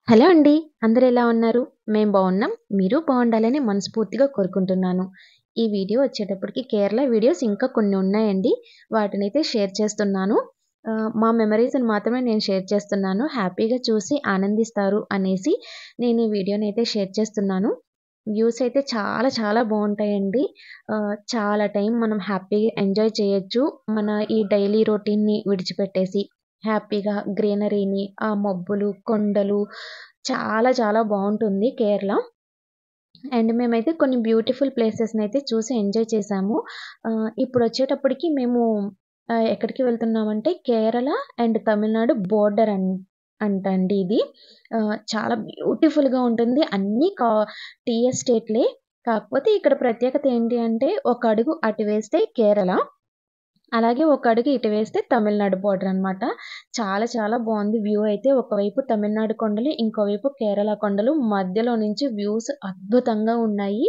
Hello అండి. అందరూ ఎలా ఉన్నారు? మేము బావున్నాం. మీరు బావుండాలని మనస్ఫూర్తిగా కోరుకుంటున్నాను. ఈ వీడియో వచ్చేటప్పటికి కేరళ వీడియోస్ ఇంకా కొన్ని ఉన్నాయండి. వాటినైతే షేర్ చేస్తున్నాను. మా మెమరీస్‌ని మాత్రమే నేను షేర్ చేస్తున్నాను. హ్యాపీగా చూసి ఆనందిస్తారు అనేసి నేను ఈ వీడియోనైతే షేర్ చేస్తున్నాను. వ్యూస్ అయితే చాలా చాలా బావుంటాయండి. చాలా టైం మనం హ్యాపీగా ఎంజాయ్ చేయొచ్చు. మన ఈ డైలీ రొటీన్‌ని విడిచిపెట్టేసి హ్యాపీగా గ్రీనరీని, ఆ మబ్బులు, కొండలు చాలా చాలా బావుంటుంది కేరళ. అండ్ మేమైతే కొన్ని బ్యూటిఫుల్ ప్లేసెస్‌నైతే చూసి ఎంజాయ్ చేశాము. ఇప్పుడొచ్చేటప్పటికి మేము ఎక్కడికి వెళ్తున్నామంటే కేరళ అండ్ తమిళనాడు బోర్డర్ అంటండి ఇది. చాలా బ్యూటిఫుల్‌గా ఉంటుంది. అన్నీ టీ ఎస్టేట్‌లే. కాకపోతే ఇక్కడ ప్రత్యేకత ఏంటి అంటే ఒక అడుగు అటు వేస్తే కేరళ. అలాగే ఒక అడుగు ఇటు వేస్తే తమిళనాడు బోర్డర్ అనమాట. చాలా చాలా బావుంది వ్యూ అయితే. ఒకవైపు తమిళనాడు కొండలు, ఇంకోవైపు కేరళ కొండలు. మధ్యలో నుంచి వ్యూస్ అద్భుతంగా ఉన్నాయి.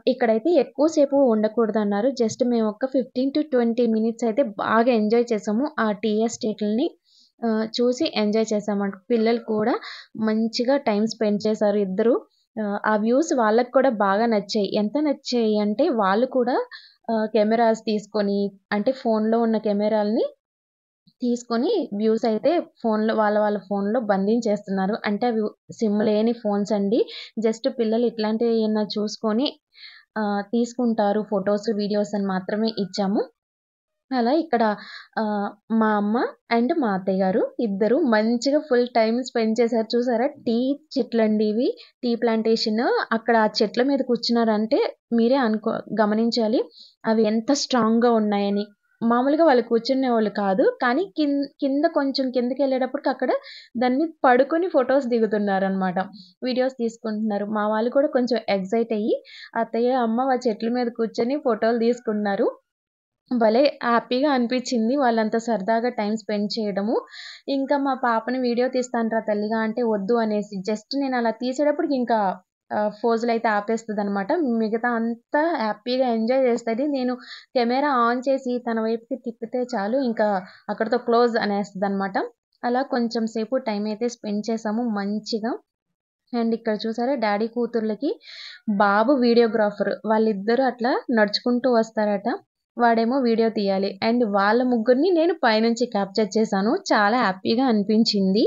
ఇక్కడైతే ఎక్కువ సేపు ఉండకూడదన్నారు. జస్ట్ మేము ఒక 15-20 మినిట్స్ అయితే బాగా ఎంజాయ్ చేసాము. ఆ టీ ఎస్టేట్‌లని చూసి ఎంజాయ్ చేశామంట. పిల్లలు కూడా మంచిగా టైమ్ స్పెండ్ చేశారు ఇద్దరు. ఆ వ్యూస్ వాళ్ళకి కూడా బాగా నచ్చాయి. ఎంత నచ్చాయి అంటే వాళ్ళు కూడా కెమెరాస్ తీసుకొని అంటే ఫోన్‌లో ఉన్న కెమెరాలని తీసుకొని వ్యూస్ అయితే వాళ్ళ ఫోన్‌లో బంధించేస్తున్నారు. అంటే అవి సిమ్ లేని ఫోన్స్ అండి. జస్ట్ పిల్లలు ఇట్లాంటివి ఏయన్నా చూసుకొని తీసుకుంటారు ఫోటోస్, వీడియోస్ అని మాత్రమే ఇచ్చాము. అలా ఇక్కడ మా అమ్మ అండ్ మా అత్తయ్య గారు ఇద్దరు మంచిగా ఫుల్ టైమ్ స్పెండ్ చేశారు. చూసారా టీ చెట్లండి ఇవి. Tea plantation. అక్కడ ఆ చెట్ల మీద కూర్చున్నారంటే మీరే గమనించాలి. అవి ఎంత స్ట్రాంగ్‌గా ఉన్నాయని. మామూలుగా వాళ్ళు కూర్చునేవాళ్ళు కాదు. కానీ కింద కొంచెం కిందకెళ్ళేటప్పటికి అక్కడ దాని మీద పడుకొని ఫోటోస్ దిగుతున్నారనమాట. వీడియోస్ తీసుకుంటున్నారు. మా వాళ్ళు కూడా కొంచెం ఎక్సైట్ అయ్యి అత్తయ్య, అమ్మ ఆ చెట్ల మీద కూర్చొని ఫోటోలు తీసుకుంటున్నారు. భలే హ్యాపీగా అనిపిచ్చింది. వాళ్ళంత సరదాగా టైమ్ స్పెండ్ చేయడము. ఇంకా మా పాపని వీడియో తీస్తానురా తల్లిగా అంటే వద్దు అనేసి జస్ట్ నేనలా తీసేటప్పటికి ఇంకా ఫోజులైతే ఆపేస్తదనమాట. మిగతా అంతా హ్యాపీగా ఎంజాయ్ చేస్తది. నేను కెమెరా ఆన్ చేసి తన వైపుకి తిప్పితే చాలు ఇంకా అక్కడితో క్లోజ్ అనేస్తదనమాట. అలా కొంచెం సేపు టైమ్ అయితే స్పెండ్ చేశాము మంచిగా. అండ్ ఇక్కడ చూసారా డ్యాడీ కూతుర్లకి బాబు వీడియోగ్రాఫర్. వాళ్ళిద్దరూ అట్లా నడుచుకుంటూ వస్తారట. వాడేమో వీడియో తీయాలి. అండ్ వాళ్ళ ముగ్గురిని నేను పైనుంచి క్యాప్చర్ చేశాను. చాలా హ్యాపీగా అనిపించింది.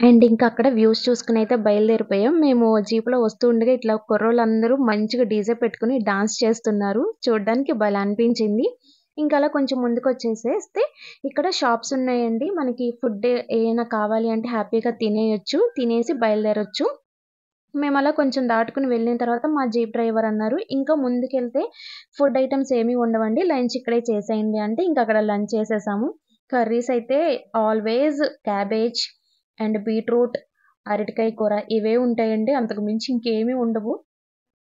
అండ్ ఇంకా అక్కడ వ్యూస్ చూసుకొని అయితే బయలుదేరిపోయాం. మేము జీప్‌లో వస్తూ ఉండగా ఇట్లా కుర్రోళ్ళందరూ మంచిగా డీజే పెట్టుకొని డాన్స్ చేస్తున్నారు. చూడ్డానికి భలే అనిపించింది. ఇంకా అలా కొంచెం ముందుకొచ్చేసేస్తే ఇక్కడ షాప్స్ ఉన్నాయండి. మనకి ఫుడ్ ఏమైనా కావాలి అంటే హ్యాపీగా తినేయొచ్చు. తినేసి బయలుదేరొచ్చు. మేమలా కొంచెం దాటుకొని వెళ్ళిన తర్వాత మా జీప్ డ్రైవర్ అన్నారు, "ఇంకా ముందుకెళ్తే ఫుడ్ ఐటెమ్స్ ఏమి ఉండవండి. లంచ్ ఇక్కడే చేసేయండి" అంటే ఇంక అక్కడ లంచ్ చేసేసాము. కర్రీస్ అయితే ఆల్‌వేస్ క్యాబేజ్ అండ్ బీట్రూట్, అరటికాయ కూర ఇవే ఉంటాయండి. అంతకు మించి ఇంకేమి ఉండవు.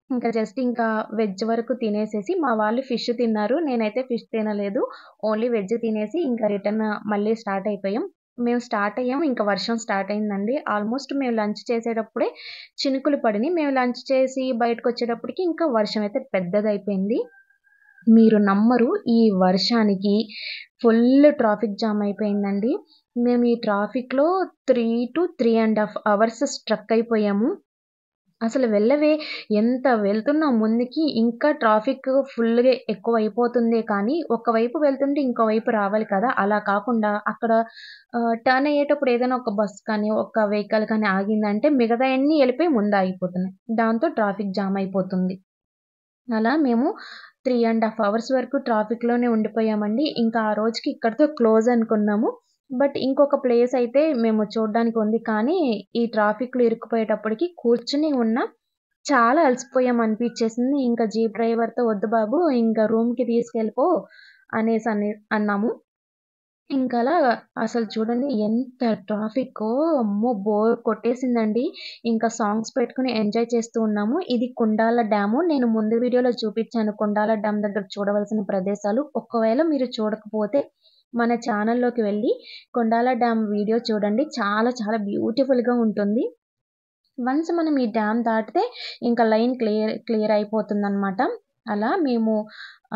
ఇంకా జస్ట్ ఇంకా వెజ్ వరకు తినేసేసి మా వాళ్ళు ఫిష్ తిన్నారు. నేనైతే ఫిష్ తినలేదు. ఓన్లీ వెజ్ తినేసి ఇంకా రిటర్న్ మళ్ళీ స్టార్ట్ అయిపోయాం. మేము స్టార్ట్ అయ్యాము. ఇంక వర్షం స్టార్ట్ అయిందండి. ఆల్మోస్ట్ మేము లంచ్ చేసేటప్పుడే చినుకులు పడినియి. మేము లంచ్ చేసి బయటకొచ్చేటప్పటికి ఇంకా వర్షం అయితే పెద్దదయిపోయింది. మీరు నమ్మరు, ఈ వర్షానికి ఫుల్ ట్రాఫిక్ జామ్ అయిపోయిందండి. మేము ఈ ట్రాఫిక్‌లో 3-3½ అవర్స్ స్ట్రక్ అయిపోయాము. అసలు వెళ్ళవే ఎంత వెళ్తున్నాం ముందుకి, ఇంకా ట్రాఫిక్ ఫుల్‌గా ఎక్కువైపోతుందే కానీ, ఒకవైపు వెళ్తుంటే ఇంకోవైపు రావాలి కదా! అలా కాకుండా అక్కడ టర్న్ అయ్యేటప్పుడు ఏదైనా ఒక బస్ కానీ, ఒక వెహికల్ కానీ ఆగిందంటే మిగతాయన్నీ ఎళ్ళిపోయి ముందాగిపోతున్నాయి. దాంతో ట్రాఫిక్ జామ్ అయిపోతుంది. అలా మేము 3½ అవర్స్ వరకు ట్రాఫిక్‌లోనే ఉండిపోయామండి. ఇంకా ఆ రోజుకి ఇక్కడితో క్లోజ్ అనుకున్నాము. బట్ ఇంకొక ప్లేస్ అయితే మేము చూడ్డానికి ఉంది. కానీ ఈ ట్రాఫిక్‌లో ఇరుక్కుపోయేటప్పటికి కూర్చొని ఉన్నాం. చాలా అలసిపోయాం అనిపిచ్చేసింది. ఇంకా జీప్ డ్రైవర్‌తో "వద్దు బాబు ఇంక రూమ్‌కి తీసుకెళ్ళిపో" అన్నాము. ఇంకలా అసలు చూడండి ఎంత ట్రాఫిక్కో, అమ్మో! బోర్ కొట్టేసిందండి. ఇంకా సాంగ్స్ పెట్టుకొని ఎంజాయ్ చేస్తూ ఉన్నాము. ఇది కుండాల డ్యాము. నేను ముందు వీడియోలో చూపిచ్చాను కుండాల డ్యామ్ దగ్గర చూడవలసిన ప్రదేశాలు. ఒకవేళ మీరు చూడకపోతే మన ఛానల్‌లోకి వెళ్ళి కొండాల డ్యామ్ వీడియో చూడండి. చాలా చాలా బ్యూటిఫుల్‌గా ఉంటుంది. వన్స్ మనం ఈ డ్యామ్ దాటితే ఇంకా లైన్ క్లియర్ అయిపోతుందనమాట. అలా మేము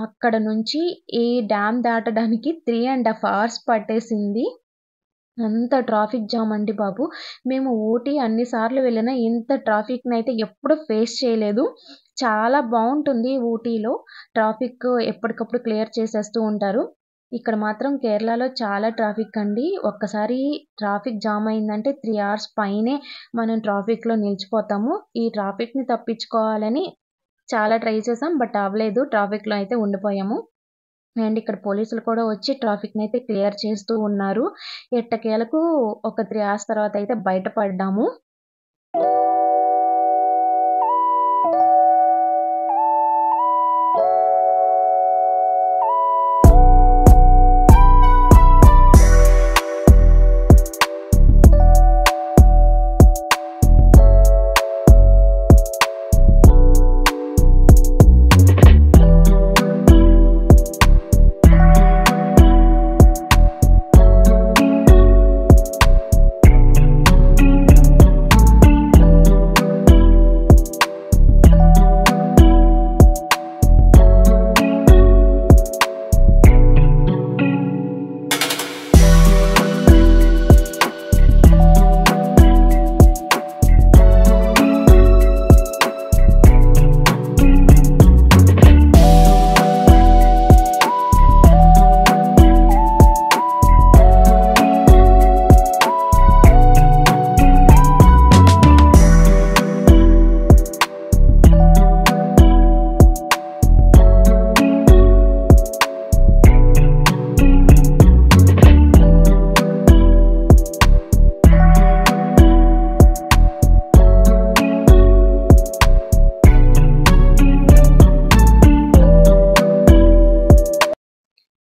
అక్కడ నుంచి ఈ డ్యామ్ దాటడానికి 3½ అవర్స్ పట్టేసింది. అంత ట్రాఫిక్ జామ్ అండి బాబు. మేము ఊటీ అన్ని సార్లు వెళ్ళినా ఇంత ట్రాఫిక్‌నైతే ఎప్పుడు ఫేస్ చేయలేదు. చాలా బావుంటుంది ఊటీలో. ట్రాఫిక్ ఎప్పటికప్పుడు క్లియర్ చేసేస్తూ ఉంటారు. ఇక్కడ మాత్రం కేరళలో చాలా ట్రాఫిక్ అండి. ఒక్కసారి ట్రాఫిక్ జామ్ అయిందంటే 3 అవర్స్ పైనే మనం ట్రాఫిక్‌లో నిలిచిపోతాము. ఈ ట్రాఫిక్‌ని తప్పించుకోవాలని చాలా ట్రై చేసాం. బట్ అవ్వలేదు. ట్రాఫిక్‌లో అయితే ఉండిపోయాము. అండ్ ఇక్కడ పోలీసులు కూడా వచ్చి ట్రాఫిక్‌నైతే క్లియర్ చేస్తూ ఉన్నారు. ఎట్టకేలకు ఒక 3 అవర్స్ తర్వాత అయితే బయట పడ్డాము.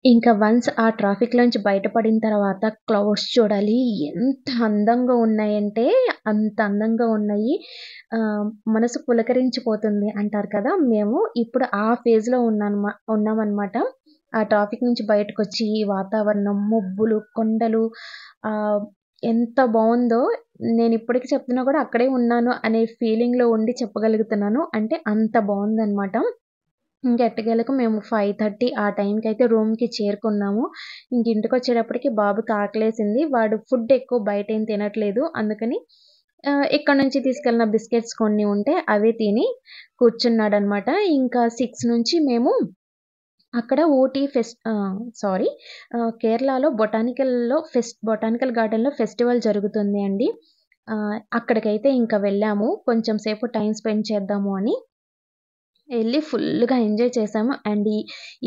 ఇంకా వన్స్ ఆ ట్రాఫిక్‌లోంచి బయటపడిన తర్వాత క్లౌడ్స్ చూడాలి. ఎంత అందంగా ఉన్నాయంటే అంత అందంగా ఉన్నాయి. మనసు పులకరించిపోతుంది అంటారు కదా! మేము ఇప్పుడు ఆ ఫేజ్‌లో ఉన్నామనమాట. ఆ ట్రాఫిక్ నుంచి బయటకొచ్చి ఈ వాతావరణం, మబ్బులు, కొండలు ఎంత బావుందో నేనిప్పటికి చెప్తున్నా కూడా అక్కడే ఉన్నాను అనే ఫీలింగ్‌లో ఉండి చెప్పగలుగుతున్నాను. అంటే అంత బావుందనమాట. ఎట్టకేలకు మేము 5:30 ఆ టైంకయితే రూమ్‌కి చేరుకున్నాము. ఇంటికొచ్చేటప్పటికి బాబుకి ఆకలేసింది. వాడు ఫుడ్ ఎక్కువ బయటేం తినట్లేదు. అందుకని ఇక్కడి నుంచి తీసుకెళ్ళిన బిస్కెట్స్ కొన్ని ఉంటే అవి తిని కూర్చున్నాడనమాట. ఇంకా 6 నుంచి మేము అక్కడ కేరళలో బొటానికల్ గార్డెన్‌లో ఫెస్టివల్ జరుగుతుంది అండి. అక్కడికైతే ఇంకా వెళ్ళాము. కొంచెం సేపు టైమ్ స్పెండ్ చేద్దాము అని. ఎళ్లి ఫుల్‌గా ఎంజాయ్ చేశాము. అండ్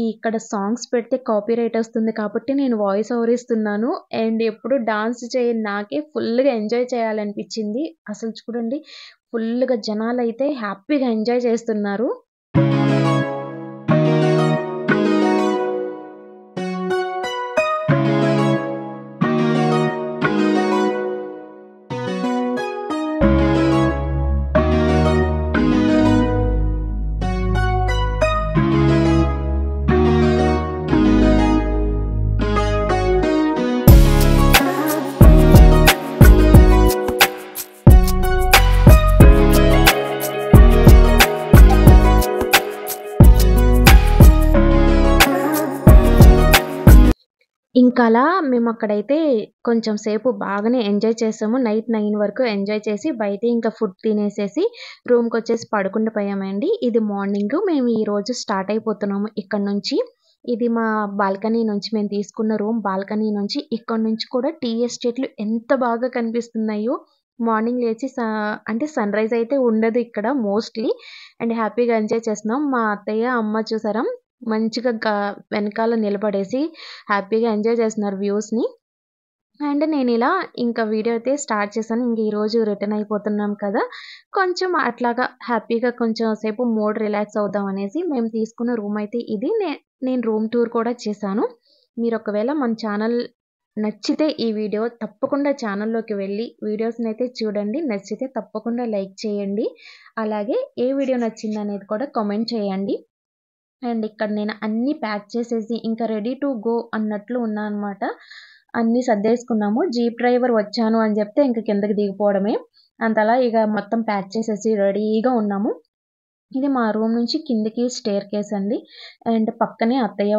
ఇక్కడ సాంగ్స్ పెడితే కాపీరైట్ వస్తుంది కాబట్టి నేను వాయిస్ ఓవర్ ఇస్తున్నాను. అండ్ ఎప్పుడు డాన్స్ చేయని నాకే ఫుల్‌గా ఎంజాయ్ చేయాలనిపించింది. అసలు చూడండి ఫుల్‌గా జనాలైతే హ్యాపీగా ఎంజాయ్ చేస్తున్నారు. ఇంకా అలా మేము అక్కడైతే కొంచెం సేపు బాగానే ఎంజాయ్ చేసాము. నైట్ 9 వరకు ఎంజాయ్ చేసి బయటే ఇంకా ఫుడ్ తినేసేసి రూమ్‌కొచ్చేసి పడుకుండిపోయామండి. ఇది మార్నింగు. మేము ఈరోజు స్టార్ట్ అయిపోతున్నాము ఇక్కడి నుంచి. ఇది మా బాల్కనీ నుంచి మేము తీసుకున్న రూమ్ బాల్కనీ నుంచి. ఇక్కడి నుంచి కూడా టీ ఎస్టేట్‌లు ఎంత బాగా కనిపిస్తున్నాయో. మార్నింగ్ లేచి అంటే సన్‌రైజ్ అయితే ఉండదు ఇక్కడ మోస్ట్‌లీ. అండ్ హ్యాపీగా ఎంజాయ్ చేస్తున్నాం. మా అత్తయ్య, అమ్మ చూసారా మంచిగా వెనకాల నిలబడేసి హ్యాపీగా ఎంజాయ్ చేస్తున్నారు వ్యూస్‌ని. అండ్ నేనిలా ఇంకా వీడియో అయితే స్టార్ట్ చేశాను. ఇంక ఈరోజు రిటర్న్ అయిపోతున్నాం కదా! కొంచెం అట్లాగా హ్యాపీగా కొంచెం సేపు మూడ్ రిలాక్స్ అవుదాం అనేసి మేము తీసుకున్న రూమ్ అయితే ఇది. నేను రూమ్ టూర్ కూడా చేశాను. మీరు ఒకవేళ మన ఛానల్ నచ్చితే ఈ వీడియో తప్పకుండా ఛానల్‌లోకి వెళ్ళి వీడియోస్‌నైతే చూడండి. నచ్చితే తప్పకుండా లైక్ చేయండి. అలాగే ఏ వీడియో నచ్చిందనేది కూడా కామెంట్ చేయండి. అండ్ ఇక్కడ నేను అన్నీ ప్యాక్ చేసేసి ఇంకా రెడీ టు గో అన్నట్లు ఉన్నా అనమాట. అన్నీ సర్దేసుకున్నాము. జీప్ డ్రైవర్ వచ్చాను అని చెప్తే ఇంక కిందకి దిగిపోవడమే. అంతలా ఇక మొత్తం ప్యాక్ చేసేసి రెడీగా ఉన్నాము. ఇది మా రూమ్ నుంచి కిందకి స్టేర్‌కేస్ అండి. అండ్ పక్కనే అత్తయ్య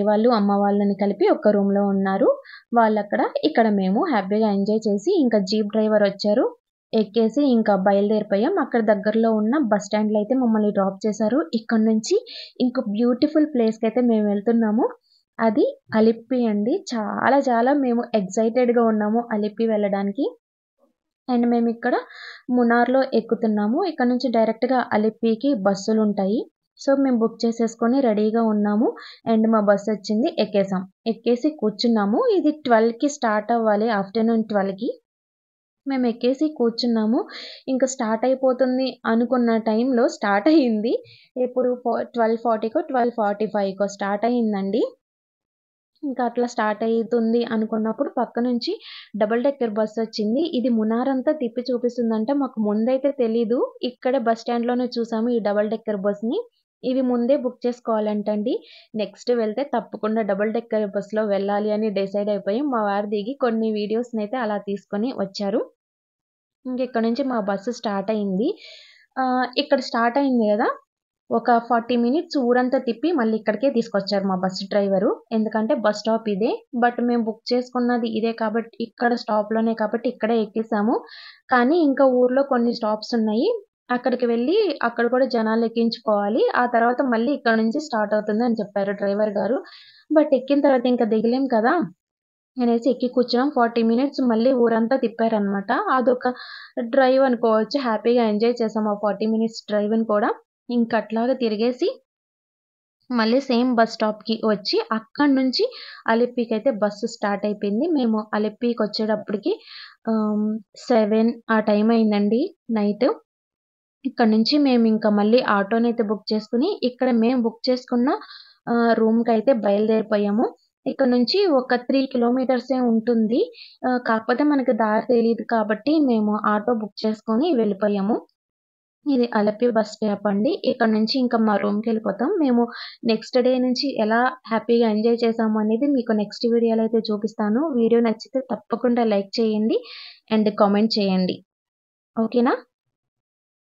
వాళ్ళు, అమ్మ వాళ్ళని కలిపి ఒక రూమ్‌లో ఉన్నారు. వాళ్ళక్కడ, ఇక్కడ మేము హ్యాపీగా ఎంజాయ్ చేసి ఇంకా జీప్ డ్రైవర్ వచ్చారు. ఎక్కేసి ఇంకా బయలుదేరిపోయాం. అక్కడ దగ్గరలో ఉన్న బస్ స్టాండ్‌లో అయితే మమ్మల్ని డ్రాప్ చేశారు. ఇక్కడి నుంచి ఇంకో బ్యూటిఫుల్ ప్లేస్‌కైతే మేము వెళ్తున్నాము. అది అలిప్పి అండి. చాలా చాలా మేము ఎక్సైటెడ్‌గా ఉన్నాము అలిప్పి వెళ్ళడానికి. అండ్ మేమిక్కడ మున్నార్‌లో ఎక్కుతున్నాము. ఇక్కడ నుంచి డైరెక్ట్‌గా అలిప్పికి బస్సులుంటాయి. సో, మేము బుక్ చేసేసుకొని రెడీగా ఉన్నాము. అండ్ మా బస్సొచ్చింది. ఎక్కేసాం. ఎక్కేసి కూర్చున్నాము. ఇది 12కి స్టార్ట్ అవ్వాలి. ఆఫ్టర్‌నూన్ 12కి. మేము ఎక్కేసి కూర్చున్నాము. ఇంక స్టార్ట్ అయిపోతుంది అనుకున్న టైంలో స్టార్ట్ అయింది. ఎప్పుడు 12:40కో, 12:45కో స్టార్ట్ అయిందండి. ఇంకా అట్లా స్టార్ట్ అయితుంది అనుకున్నప్పుడు పక్క నుంచి డబుల్ డెక్కర్ బస్సొచ్చింది. ఇది మునారంతా తిప్పి చూపిస్తుందంట. మాకు ముందైతే తెలీదు. ఇక్కడే బస్ స్టాండ్‌లోనే చూసాము ఈ డబుల్ డెక్కర్ బస్‌ని. ఇవి ముందే బుక్ చేసుకోవాలంటండి. నెక్స్ట్ వెళ్తే తప్పకుండా డబుల్ డెక్కర్ బస్‌లో వెళ్ళాలి అని డిసైడ్ అయిపోయాం. మా వారు దిగి కొన్ని వీడియోస్‌నైతే అలా తీసుకొని వచ్చారు. ఇక్కడ నుంచి మా బస్సు స్టార్ట్ అయింది. ఇక్కడ స్టార్ట్ అయింది గదా! ఒక 40 మినిట్స్ ఊరంతా తిప్పి మళ్ళీ ఇక్కడికే తీసుకొచ్చారు మా బస్ డ్రైవరు. ఎందుకంటే బస్ స్టాప్ ఇదే. బట్ మేము బుక్ చేసుకున్నది ఇదే కాబట్టి ఇక్కడ స్టాప్‌లోనే కాబట్టి ఇక్కడే ఎక్కేసాము. కానీ ఇంకా ఊర్లో కొన్ని స్టాప్స్ ఉన్నాయి. అక్కడికి వెళ్ళి అక్కడ కూడా జనాలు ఎక్కించుకోవాలి. ఆ తర్వాత మళ్ళీ ఇక్కడ నుంచి స్టార్ట్ అవుతుంది అని చెప్పారు డ్రైవర్ గారు. బట్ ఎక్కిన తర్వాత ఇంకా దిగలేం కదా! అనేసి ఎక్కి కూర్చున్నాం. 40 మినిట్స్ మళ్ళీ ఊరంతా తిప్పారనమాట. అదొక డ్రైవ్ అనుకోవచ్చు. హ్యాపీగా ఎంజాయ్ చేసాం ఆ 40 మినిట్స్ డ్రైవ్‌ని కూడా. ఇంక అట్లాగా తిరిగేసి మళ్ళీ సేమ్ బస్ స్టాప్‌కి వచ్చి అక్కడి నుంచి అలిప్పికైతే బస్సు స్టార్ట్ అయిపోయింది. మేము అలిప్పికొచ్చేటప్పటికి 7 ఆ టైం అయిందండి నైట్. ఇక్కడి నుంచి మేమింక మళ్ళీ ఆటోనైతే బుక్ చేసుకొని ఇక్కడ మేము బుక్ చేసుకున్న రూమ్‌కైతే బయలుదేరిపోయాము. ఇక్కడ నుంచి ఒక 3 కిలోమీటర్సే ఉంటుంది. కాకపోతే మనకు దారి తెలీదు కాబట్టి మేము ఆటో బుక్ చేసుకొని వెళ్ళిపోయాము. ఇది అలపి బస్ స్టాప్ అండి. ఇక్కడ నుంచి ఇంకా మా రూమ్‌కెళ్ళిపోతాం. మేము నెక్స్ట్ డే నుంచి ఎలా హ్యాపీగా ఎంజాయ్ చేసాము అనేది మీకు నెక్స్ట్ వీడియోలో అయితే చూపిస్తాను. వీడియో నచ్చితే తప్పకుండా లైక్ చేయండి అండ్ కామెంట్ చేయండి. ఓకేనా?